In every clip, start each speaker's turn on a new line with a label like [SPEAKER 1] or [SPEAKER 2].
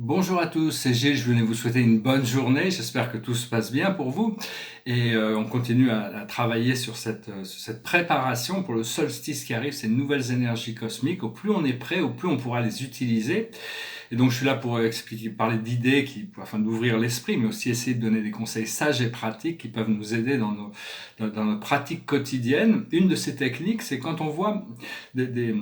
[SPEAKER 1] Bonjour à tous, c'est Gilles, je venais vous souhaiter une bonne journée, j'espère que tout se passe bien pour vous. Et on continue à travailler sur cette préparation pour le solstice qui arrive, ces nouvelles énergies cosmiques. Au plus on est prêt, au plus on pourra les utiliser. Et donc je suis là pour expliquer, parler d'idées afin d'ouvrir l'esprit, mais aussi essayer de donner des conseils sages et pratiques qui peuvent nous aider dans nos pratiques quotidiennes. Une de ces techniques, c'est quand on voit des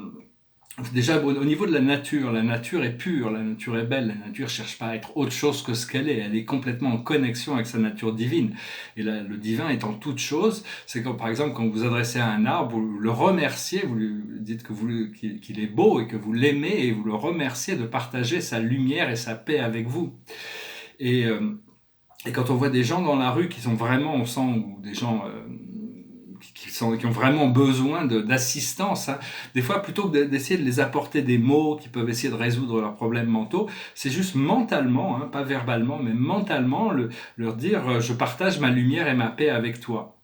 [SPEAKER 1] déjà, au niveau de la nature est pure, la nature est belle, la nature ne cherche pas à être autre chose que ce qu'elle est. Elle est complètement en connexion avec sa nature divine. Et là, le divin est en toute chose. C'est comme, par exemple, quand vous vous adressez à un arbre, vous le remerciez, vous lui dites qu'il est beau et que vous l'aimez et vous le remerciez de partager sa lumière et sa paix avec vous. Et, euh, et quand on voit des gens dans la rue qui sont vraiment, on sent, ou des gens qui ont vraiment besoin d'assistance, hein. Des fois, plutôt que d'essayer de les apporter des mots qui peuvent essayer de résoudre leurs problèmes mentaux, c'est juste mentalement, hein, pas verbalement, mais mentalement, leur dire je partage ma lumière et ma paix avec toi.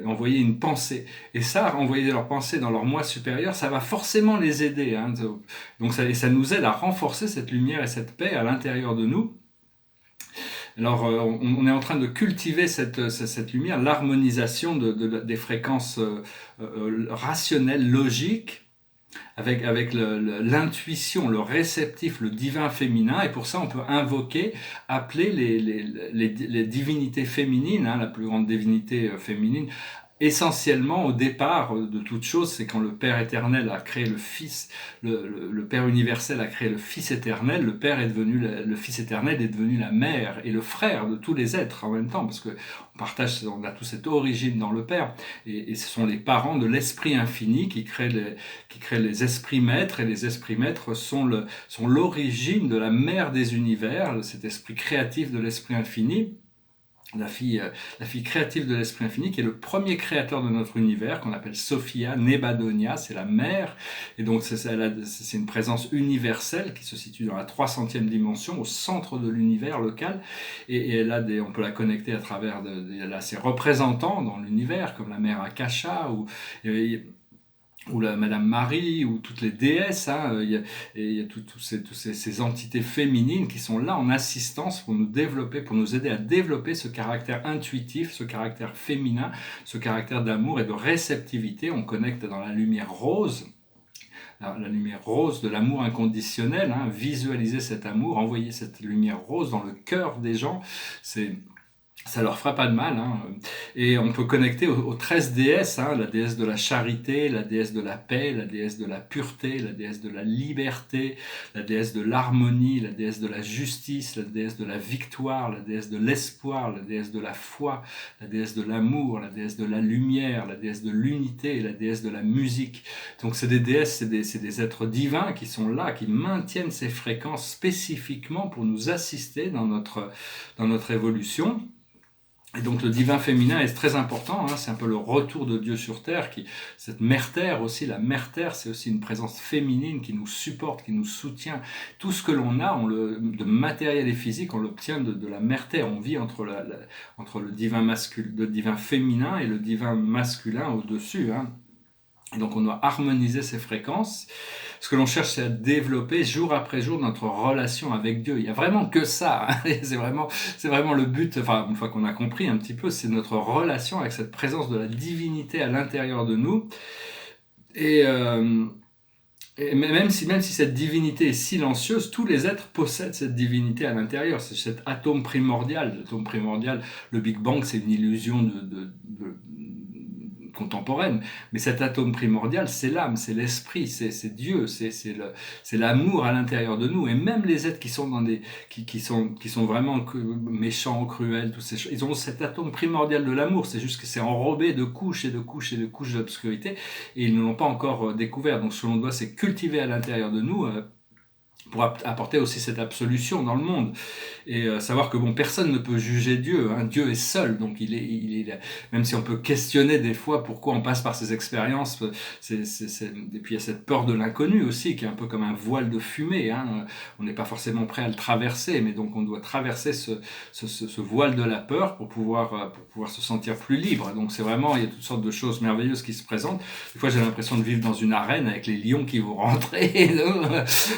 [SPEAKER 1] Envoyer une pensée. Et ça, envoyer leur pensée dans leur moi supérieur, ça va forcément les aider, hein. Donc ça nous aide à renforcer cette lumière et cette paix à l'intérieur de nous. Alors, on est en train de cultiver cette lumière, l'harmonisation des fréquences rationnelles, logiques, avec l'intuition, le réceptif, le divin féminin. Et pour ça, on peut invoquer, appeler les divinités féminines, hein, la plus grande divinité féminine. Essentiellement, au départ de toute chose, c'est quand le Père éternel a créé le Fils, le Père universel a créé le Fils éternel, le Père est devenu, le Fils éternel est devenu la mère et le frère de tous les êtres en même temps, parce que on a tous cette origine dans le Père, et ce sont les parents de l'Esprit infini qui créent les esprits maîtres, et les esprits maîtres sont l'origine de la mère des univers, cet esprit créatif de l'Esprit infini. La fille créative de l'Esprit infini, qui est le premier créateur de notre univers, qu'on appelle Sophia Nebadonia, c'est la mère, et donc c'est une présence universelle qui se situe dans la 300e dimension, au centre de l'univers local, et on peut la connecter à travers, elle a ses représentants dans l'univers, comme la mère Akasha, ou la Madame Marie, ou toutes les déesses, hein. Il y a toutes ces entités féminines qui sont là en assistance pour nous développer, pour nous aider à développer ce caractère intuitif, ce caractère féminin, ce caractère d'amour et de réceptivité. On connecte dans la lumière rose, la lumière rose de l'amour inconditionnel, hein. Visualiser cet amour, envoyer cette lumière rose dans le cœur des gens, ça leur fera pas de mal, hein. Et on peut connecter aux 13 déesses, hein, la déesse de la charité, la déesse de la paix, la déesse de la pureté, la déesse de la liberté, la déesse de l'harmonie, la déesse de la justice, la déesse de la victoire, la déesse de l'espoir, la déesse de la foi, la déesse de l'amour, la déesse de la lumière, la déesse de l'unité et la déesse de la musique. Donc c'est des déesses, c'est des êtres divins qui sont là, qui maintiennent ces fréquences spécifiquement pour nous assister dans notre évolution. Et donc le divin féminin est très important, hein, c'est un peu le retour de Dieu sur Terre, cette mère Terre aussi, la mère Terre, c'est aussi une présence féminine qui nous supporte, qui nous soutient. Tout ce que l'on a, de matériel et physique, on l'obtient de la mère Terre. On vit entre le divin féminin et le divin masculin au-dessus, hein. Et donc on doit harmoniser ces fréquences. Ce que l'on cherche, c'est à développer jour après jour notre relation avec Dieu. Il n'y a vraiment que ça, hein. C'est vraiment le but, enfin, une fois qu'on a compris un petit peu, c'est notre relation avec cette présence de la divinité à l'intérieur de nous. Et, euh, et même si cette divinité est silencieuse, tous les êtres possèdent cette divinité à l'intérieur. C'est cet atome primordial. L'atome primordial, le Big Bang, c'est une illusion contemporaine, mais cet atome primordial, c'est l'âme, c'est l'esprit, c'est Dieu, c'est l'amour à l'intérieur de nous. Et même les êtres qui sont vraiment méchants, cruels, tous ces choses, ils ont cet atome primordial de l'amour. C'est juste que c'est enrobé de couches et de couches et de couches d'obscurité, et ils ne l'ont pas encore découvert. Donc ce que l'on doit, c'est cultiver à l'intérieur de nous, pour apporter aussi cette absolution dans le monde, et savoir que personne ne peut juger Dieu, hein. Dieu est seul, donc même si on peut questionner des fois pourquoi on passe par ces expériences, et puis il y a cette peur de l'inconnu aussi qui est un peu comme un voile de fumée, hein. On n'est pas forcément prêt à le traverser, mais donc on doit traverser ce voile de la peur pour pouvoir se sentir plus libre. Donc c'est vraiment, il y a toutes sortes de choses merveilleuses qui se présentent. Des fois j'ai l'impression de vivre dans une arène avec les lions qui vont rentrer,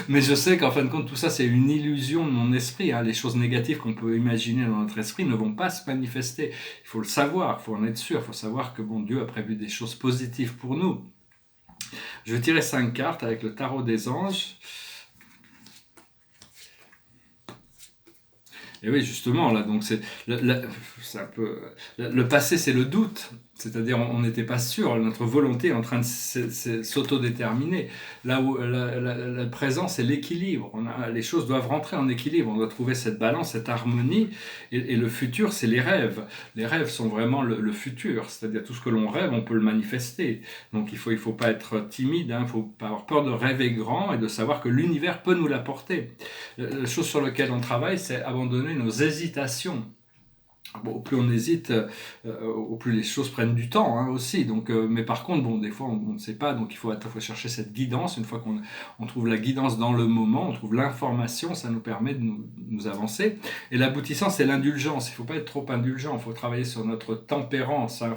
[SPEAKER 1] mais je sais sais qu'en fin de compte, tout ça, c'est une illusion de mon esprit. Hein. Les choses négatives qu'on peut imaginer dans notre esprit ne vont pas se manifester. Il faut le savoir, il faut en être sûr, il faut savoir que bon, Dieu a prévu des choses positives pour nous. Je vais tirer 5 cartes avec le tarot des anges. Et oui, justement, là, donc c'est un peu le passé, c'est le doute. C'est-à-dire, on n'était pas sûr. Notre volonté est en train de s'autodéterminer. Là où le présent, c'est l'équilibre. Les choses doivent rentrer en équilibre. On doit trouver cette balance, cette harmonie. Et le futur, c'est les rêves. Les rêves sont vraiment le futur. C'est-à-dire, tout ce que l'on rêve, on peut le manifester. Donc, il faut pas être timide. Il ne faut pas avoir peur de rêver grand et de savoir que l'univers peut nous l'apporter. La chose sur laquelle on travaille, c'est abandonner nos hésitations. Bon, au plus on hésite, au plus les choses prennent du temps hein, aussi. Donc, mais par contre, bon, des fois, on ne sait pas. Donc, il faut chercher cette guidance. Une fois qu'on trouve la guidance dans le moment, on trouve l'information, ça nous permet de nous avancer. Et l'aboutissant, c'est l'indulgence. Il ne faut pas être trop indulgent. Il faut travailler sur notre tempérance. Hein.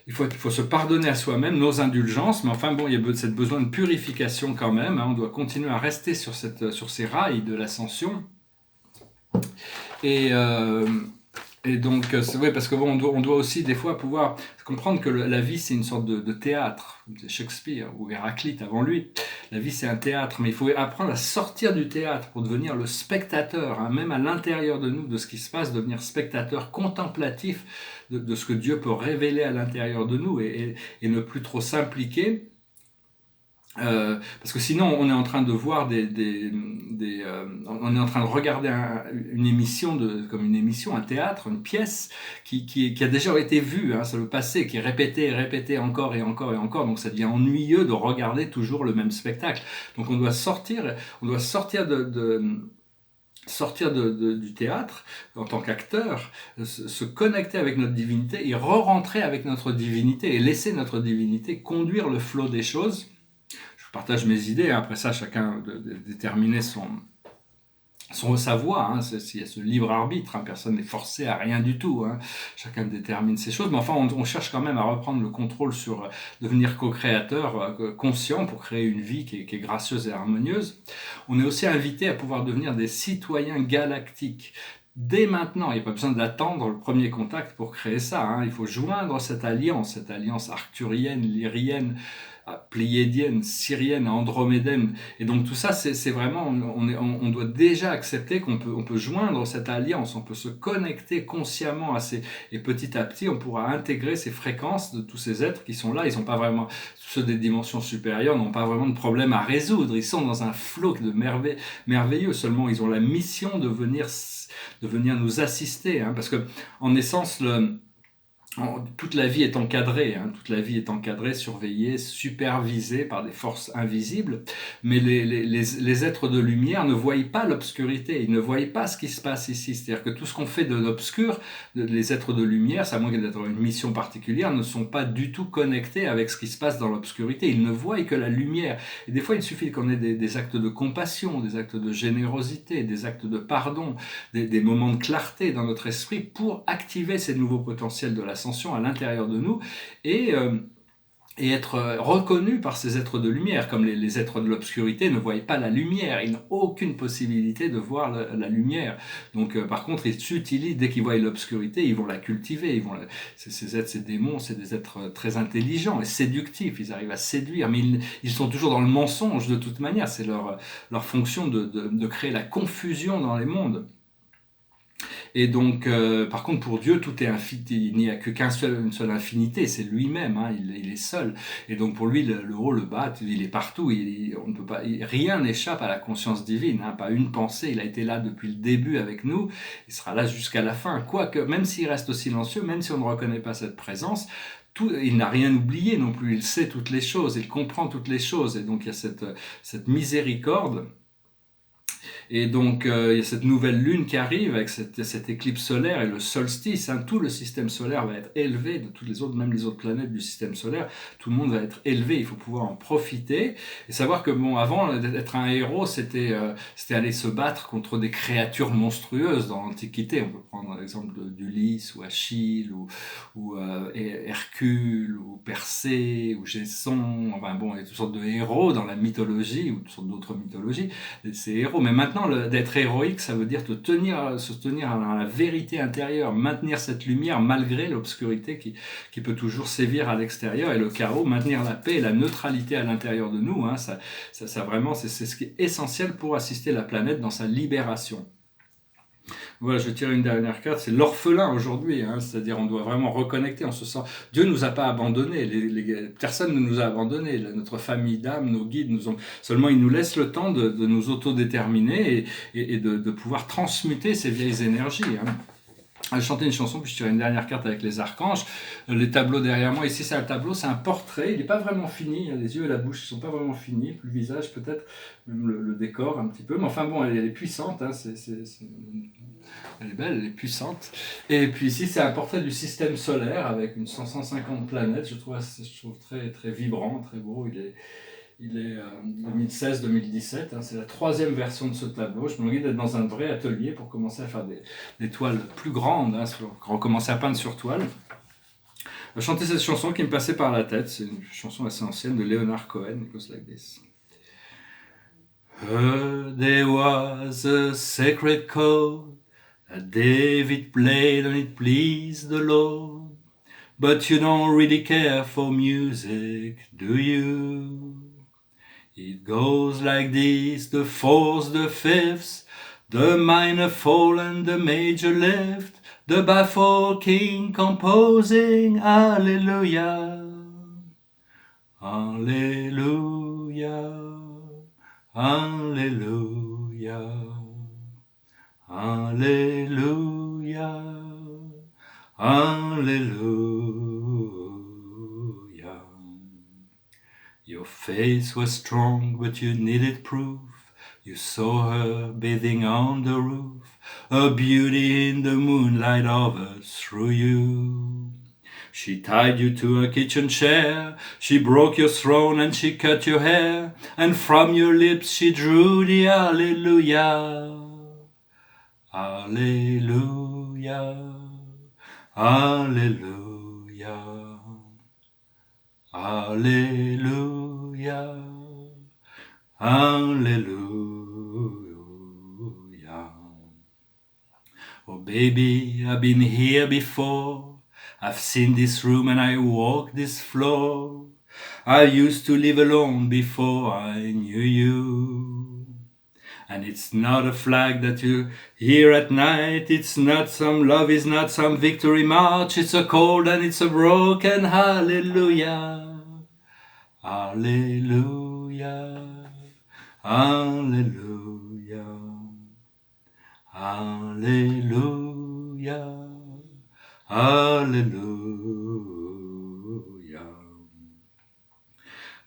[SPEAKER 1] Il faut se pardonner à soi-même nos indulgences, mais enfin bon, il y a cette besoin de purification quand même. Hein. On doit continuer à rester sur ces rails de l'ascension. Et donc, c'est vrai, parce que bon, on doit aussi des fois pouvoir comprendre que la vie, c'est une sorte de théâtre. Shakespeare ou Héraclite avant lui. La vie, c'est un théâtre, mais il faut apprendre à sortir du théâtre pour devenir le spectateur, hein, même à l'intérieur de nous, de ce qui se passe, devenir spectateur contemplatif de ce que Dieu peut révéler à l'intérieur de nous et ne plus trop s'impliquer. Parce que sinon on est en train de voir on est en train de regarder une émission comme une émission, un théâtre, une pièce qui a déjà été vue, hein, c'est le passé, qui est répété encore et encore et encore, donc ça devient ennuyeux de regarder toujours le même spectacle. Donc on doit sortir du théâtre en tant qu'acteur, se connecter avec notre divinité et re-rentrer avec notre divinité et laisser notre divinité conduire le flot des choses. Je partage mes idées, après ça chacun de déterminer sa voie, hein. Il y a ce libre arbitre, hein. Personne n'est forcé à rien du tout, hein. Chacun détermine ses choses, mais enfin on cherche quand même à reprendre le contrôle sur devenir co-créateur conscient pour créer une vie qui est gracieuse et harmonieuse. On est aussi invité à pouvoir devenir des citoyens galactiques. Dès maintenant, il n'y a pas besoin d'attendre le premier contact pour créer ça, hein. Il faut joindre cette alliance arcturienne, lyrienne, pléiadienne, syrienne, andromédienne. Et donc tout ça, c'est vraiment, on doit déjà accepter qu'on peut joindre cette alliance, on peut se connecter consciemment et petit à petit, on pourra intégrer ces fréquences de tous ces êtres qui sont là. Ils n'ont pas vraiment, ceux des dimensions supérieures n'ont pas vraiment de problème à résoudre. Ils sont dans un flot de merveilleux. Seulement, ils ont la mission de venir nous assister, hein, parce que en essence, toute la vie est encadrée, hein, toute la vie est encadrée, surveillée, supervisée par des forces invisibles, mais les êtres de lumière ne voient pas l'obscurité, ils ne voient pas ce qui se passe ici. C'est-à-dire que tout ce qu'on fait de l'obscur, les êtres de lumière, à moins d'être une mission particulière, ne sont pas du tout connectés avec ce qui se passe dans l'obscurité. Ils ne voient que la lumière. Et des fois, il suffit qu'on ait des actes de compassion, des actes de générosité, des actes de pardon, des moments de clarté dans notre esprit pour activer ces nouveaux potentiels de la à l'intérieur de nous et être reconnu par ces êtres de lumière, comme les êtres de l'obscurité ne voient pas la lumière, ils n'ont aucune possibilité de voir la lumière. Donc par contre, ils s'utilisent, dès qu'ils voient l'obscurité, ils vont la cultiver, ces êtres, ces démons, c'est des êtres très intelligents et séductifs, ils arrivent à séduire, mais ils sont toujours dans le mensonge de toute manière, c'est leur fonction de créer la confusion dans les mondes. Et donc, par contre, pour Dieu, tout est infini. Il n'y a qu'une seule infinité, c'est lui-même. Hein, il est seul. Et donc, pour lui, le haut, le bas, il est partout. On ne peut pas. Rien n'échappe à la conscience divine. Hein, pas une pensée. Il a été là depuis le début avec nous. Il sera là jusqu'à la fin. Quoique, même s'il reste silencieux, même si on ne reconnaît pas cette présence, il n'a rien oublié non plus. Il sait toutes les choses. Il comprend toutes les choses. Et donc, il y a cette miséricorde. Et donc, il y a cette nouvelle lune qui arrive avec cette éclipse solaire et le solstice. Hein, tout le système solaire va être élevé de toutes les autres, même les autres planètes du système solaire. Tout le monde va être élevé. Il faut pouvoir en profiter et savoir que bon, avant d'être un héros, c'était aller se battre contre des créatures monstrueuses dans l'Antiquité. On peut prendre l'exemple d'Ulysse ou Achille ou Hercule ou Persée ou Jason. Enfin bon, il y a toutes sortes de héros dans la mythologie ou toutes sortes d'autres mythologies. Ces héros. Mais maintenant, d'être héroïque, ça veut dire se tenir à la vérité intérieure, maintenir cette lumière malgré l'obscurité qui peut toujours sévir à l'extérieur et le chaos, maintenir la paix et la neutralité à l'intérieur de nous. Hein, ça vraiment, c'est ce qui est essentiel pour assister la planète dans sa libération. Voilà, je tire une dernière carte, c'est l'orphelin aujourd'hui, hein, c'est-à-dire on doit vraiment reconnecter, on se sent... Dieu nous a pas abandonnés, personne ne nous a abandonnés, notre famille d'âme, nos guides, seulement il nous laisse le temps de nous autodéterminer et de pouvoir transmuter ces vieilles énergies. Hein. Je chantais une chanson, puis je tire une dernière carte avec les archanges. Les tableaux derrière moi, ici c'est un tableau, c'est un portrait, il n'est pas vraiment fini, les yeux et la bouche ne sont pas vraiment finis, le visage peut-être, même le décor un petit peu, mais enfin bon, elle est puissante, hein, elle est belle, elle est puissante. Et puis ici c'est un portrait du système solaire avec une 150 planètes, je trouve très, très vibrant, très beau, il est 2016-2017, hein, c'est la 3e version de ce tableau. Je me dis d'être dans un vrai atelier pour commencer à faire des toiles plus grandes, hein, recommencer à peindre sur toile. Je chantais cette chanson qui me passait par la tête, c'est une chanson assez ancienne de Leonard Cohen, it goes like this. There was a sacred chord that David played and it pleased the Lord. But you don't really care for music, do you? It goes like this, the fourth, the fifth, the minor fall and the major lift, the baffled king composing, Alleluia, Alleluia, Alleluia, Alleluia, Alleluia. Your face was strong, but you needed proof. You saw her bathing on the roof, a beauty in the moonlight hovered through you. She tied you to a kitchen chair, she broke your throne and she cut your hair, and from your lips she drew the Alleluia. Alleluia, Alleluia. Alleluia, Alleluia. Oh baby, I've been here before. I've seen this room and I walked this floor. I used to live alone before I knew you. And it's not a flag that you hear at night. It's not some love, it's not some victory march. It's a cold and it's a broken hallelujah. Hallelujah. Hallelujah. Hallelujah. Hallelujah.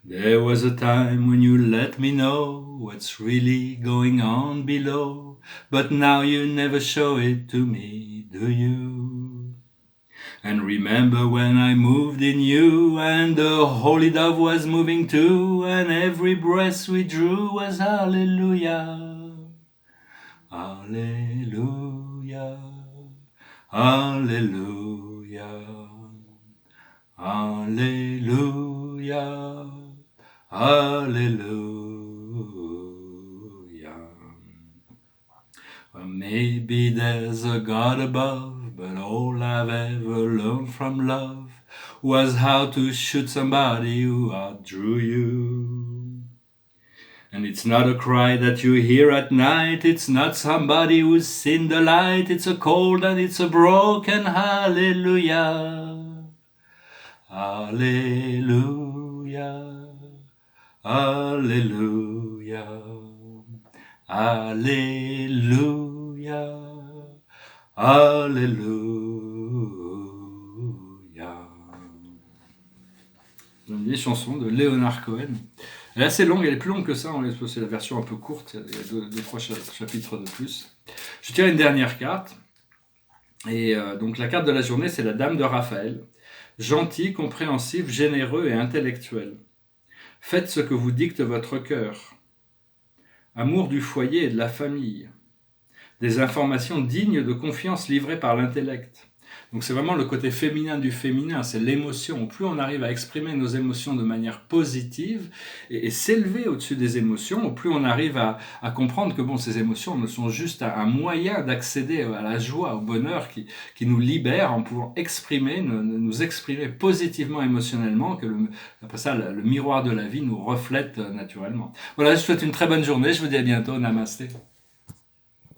[SPEAKER 1] There was a time when you let me know what's really going on below, but now you never show it to me, do you? And remember when I moved in you, and the holy dove was moving too, and every breath we drew was hallelujah, hallelujah, hallelujah, hallelujah. Hallelujah. Well, maybe there's a God above, but all I've ever learned from love was how to shoot somebody who outdrew you. And it's not a cry that you hear at night, it's not somebody who's seen the light, it's a cold and it's a broken hallelujah. Hallelujah. Alleluia, Alleluia, Alleluia. Une vieille chanson de Leonard Cohen. Elle est assez longue, elle est plus longue que ça, c'est la version un peu courte, il y a deux, trois chapitres de plus. Je tire une dernière carte. Et donc la carte de la journée, c'est la Dame de Raphaël. Gentil, compréhensif, généreux et intellectuel. Faites ce que vous dicte votre cœur. Amour du foyer et de la famille. Des informations dignes de confiance livrées par l'intellect. Donc c'est vraiment le côté féminin du féminin, c'est l'émotion. Plus on arrive à exprimer nos émotions de manière positive et s'élever au-dessus des émotions, plus on arrive à comprendre que bon, ces émotions ne sont juste un moyen d'accéder à la joie, au bonheur qui nous libère en pouvant nous exprimer positivement émotionnellement, que après ça, le miroir de la vie nous reflète naturellement. Voilà, je vous souhaite une très bonne journée, je vous dis à bientôt, namasté.